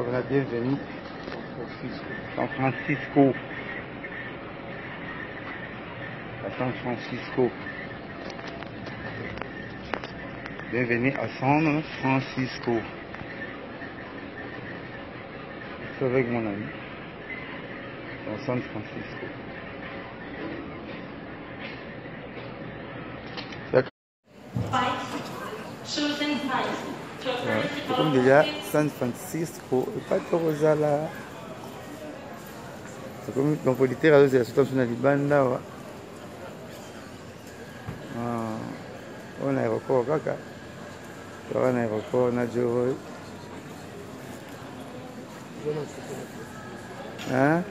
la bienvenue au San Francisco. À San Francisco. Bienvenue à San Francisco. Je suis avec mon ami. Dans San Francisco. C'est comme déjà San Francisco. Et pas trop là. C'est comme dans politique, c'est la situation dans Libanda. On a un aéroport, kaka. On a un aéroport, on a Joe. Hein?